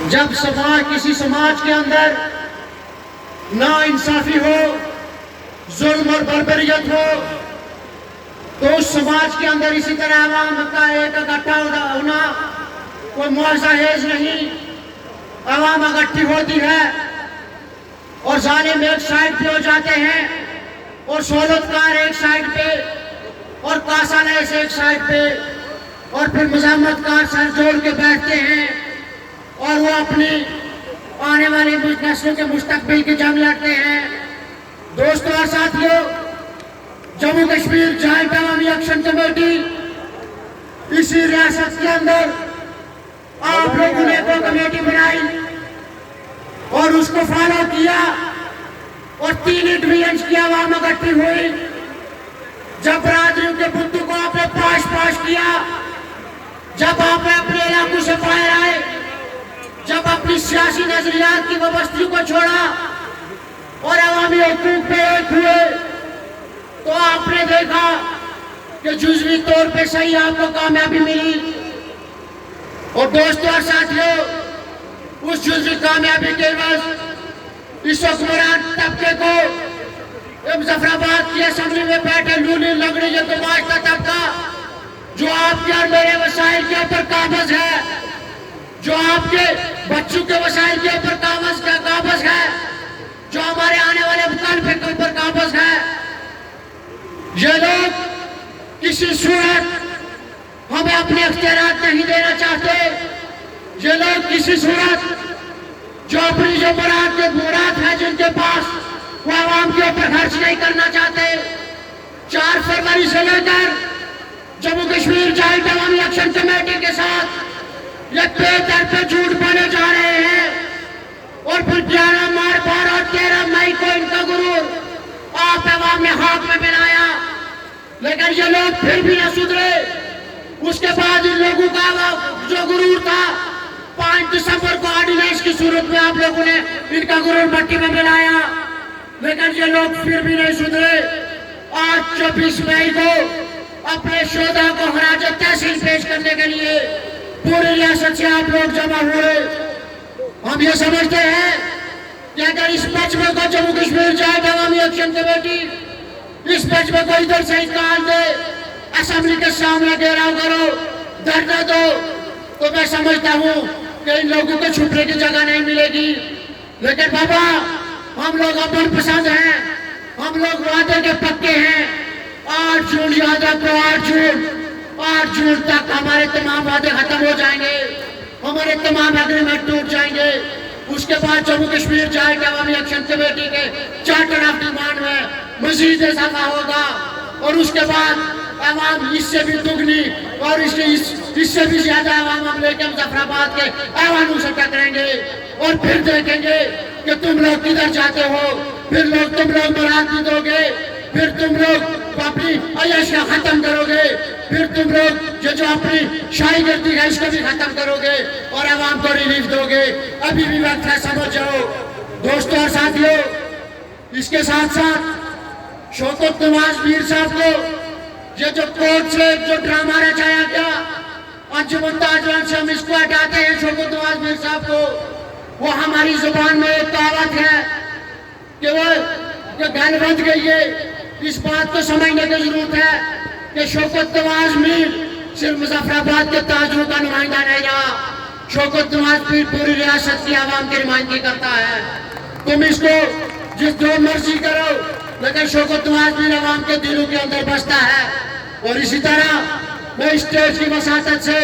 جب کسی سماج کے اندر ناانصافی ہو، ظلم اور بربریت ہو، تو اس سماج کے اندر اسی طرح عوام کا ایک اکٹھا ہونا کوئی معاوضہ خیز نہیں۔ عوام اکٹھی ہوتی ہے اور ظالم ایک سائڈ پہ ہو جاتے ہیں اور سہولتکار ایک سائڈ پہ اور کاسانیس ایک سائڈ پہ، اور پھر مزاحمت کار سر جوڑ کے بیٹھتے ہیں اور وہ اپنی آنے والی نسلوں کے مستقبل کی جنگ لڑتے ہیں۔ دوستوں اور ساتھیوں، جموں کشمیر جوائنٹ عوامی ایکشن کمیٹی اسی ریاست کے اندر آپ لوگوں نے وہ کمیٹی بنائی اور اس کو فالو کیا اور 3 ڈویژنز کی عوام اکٹھی ہوئی۔ جب برادریوں کے بتوں کو آپ نے پاش کیا، جب آپ نے اپنے علاقوں سے باہر آئے، جب اپنی سیاسی نظریات کی وابستگی کو چھوڑا اور عوامی حقوق پہ ایک ہوئے، تو آپ نے دیکھا کہ جزوی طور پہ صحیح آپ کو کامیابی ملی۔ اور دوستوں اور ساتھیوں، اس جزوی کامیابی کے عوض اس حکمران طبقے کو مظفرآباد کی اسمبلی میں بیٹھے لونی لنگڑی یہ گماشتا طبقہ، جو آپ کے اور میرے وسائل کے اوپر قابض ہے، جو آپ کے بچوں کے وسائل کے اوپر قابض ہے، جو ہمارے آنے والے مطالبے کے اوپر قابض ہے، یہ لوگ کسی صورت ہمیں اپنے اختیارات نہیں دینا چاہتے۔ یہ لوگ کسی صورت جو اپنی جو مراد ہے جن کے پاس، وہ عوام کے اوپر خرچ نہیں کرنا چاہتے۔ 4 فروری سے لے کر جموں کشمیر جوائنٹ عوامی ایکشن کمیٹی کے ساتھ یہ پے در پہ جھوٹ بولے جا رہے ہیں، اور پھر 11 مارچ اور 13 مئی کو ان کا غرور آپ عوام نے ہاتھ میں بنایا، لیکن یہ لوگ پھر بھی نہ سدھرے۔ اس کے بعد ان لوگوں کا جو غرور تھا، 5 دسمبر کو آرڈیننس کی صورت میں آپ لوگوں نے ان کا غرور مٹی میں ملایا، لیکن یہ لوگ پھر بھی نہیں سدھرے۔ آج 24 مئی کو اپنے شہداء کو خراج تحسین پیش کرنے کے لیے پوری ریاست سے آپ لوگ جمع ہوئے۔ ہم یہ سمجھتے ہیں کہ اگر اس مجمع کو جموں کشمیر جوائنٹ عوامی ایکشن کمیٹی اس مجمع کو ادھر سے نکال دے، اسمبلی کے سامنے گھیراؤ کرو، دھرنا دو، تو میں سمجھتا ہوں کہ ان لوگوں کو چھپنے کی جگہ نہیں ملے گی۔ لیکن بابا، ہم لوگ امن پسند ہیں، ہم لوگ وعدے کے پکے ہیں۔ 8 جون یاد رکھو، 8 جون تک ہمارے تمام وعدے ختم ہو جائیں گے، ہمارے تمام اگریمنٹ ٹوٹ جائیں گے۔ اس کے بعد جموں کشمیر جوائنٹ عوامی ایکشن کمیٹی کے چارٹر آف ڈیمانڈ میں مزید اضافہ ہوگا، اور اس کے بعد عوام اس سے بھی دگنی اور اس سے بھی زیادہ عوام ہم لے کے مظفرآباد کے ایوانوں سے ٹکریں گے، اور پھر دیکھیں گے کہ تم لوگ کدھر جاتے ہو۔ پھر تم لوگ برآمدی دو گے، پھر تم لوگ اپنی عیاشیاں ختم کرو گے، پھر تم لوگ جو اپنی شاہی گردی ہے اس کو بھی ختم کرو گے اور عوام کو ریلیف دو گے۔ ابھی بھی وقت ہے، سمجھ جاؤ۔ دوستوں اور ساتھیوں، اس کے ساتھ ساتھ شوکت نواز میر صاحب کو یہ جو کورٹ سے جو ڈرامہ رچایا گیا، انجمن تاجران سے ہم اس کو ہٹاتے ہیں۔ شوکت نواز میر صاحب کو، وہ ہماری زبان میں ایک کہاوت ہے کہ وہ گھر بند گئی ہے۔ اس بات کو سمجھنے کی ضرورت ہے کہ شوکت نواز میر صرف مظفرآباد کے تاجروں کا نمائندہ نہیں رہا، شوکت نواز میر پوری ریاست کی عوام کی نمائندگی کرتا ہے۔ تم اس کو جو مرضی کرو، لیکن شوکت نواز میر عوام کے دلوں کے اندر بستا ہے۔ اور اسی طرح میں اسٹیج کی وساطت سے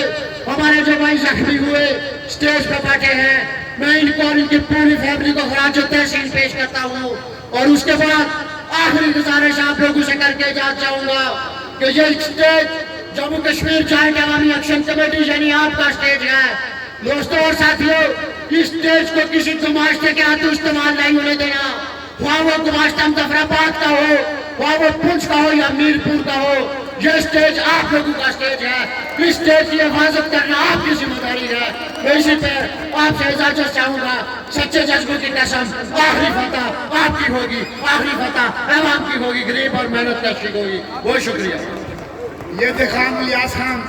ہمارے جو بھائی زخمی ہوئے اسٹیج پہ بیٹھے ہیں، میں ان کو اور ان کی پوری فیملی کو خراج تحسین پیش کرتا ہوں۔ اور اس کے بعد آخری گزارش آپ لوگوں سے کر کے جا چاہوں گا کہ یہ اسٹیج جموں کشمیر جوائنٹ عوامی ایکشن کمیٹی یعنی آپ کا اسٹیج ہے۔ دوستوں اور ساتھیوں، اس اسٹیج کو کسی گماشتے کے ہاتھوں استعمال نہیں ہونے دینا، خواہ وہ گماشتہ مظفرآباد کا ہو، خواہ وہ پنچ کا ہو یا میرپور کا ہو۔ یہ اسٹیج آپ لوگوں کا اسٹیج ہے، اس اسٹیج کی حفاظت کرنا آپ کی ذمہ داری ہے۔ میں اسی پہ آپ سے اجازت چاہوں گا، سچے جذبوں کی قسم، آخری فتح آپ کی ہوگی، آخری فتح عوام کی ہوگی، غریب اور محنت کش کی ہوگی۔ بہت شکریہ۔ یہ دیکھا الیاس خان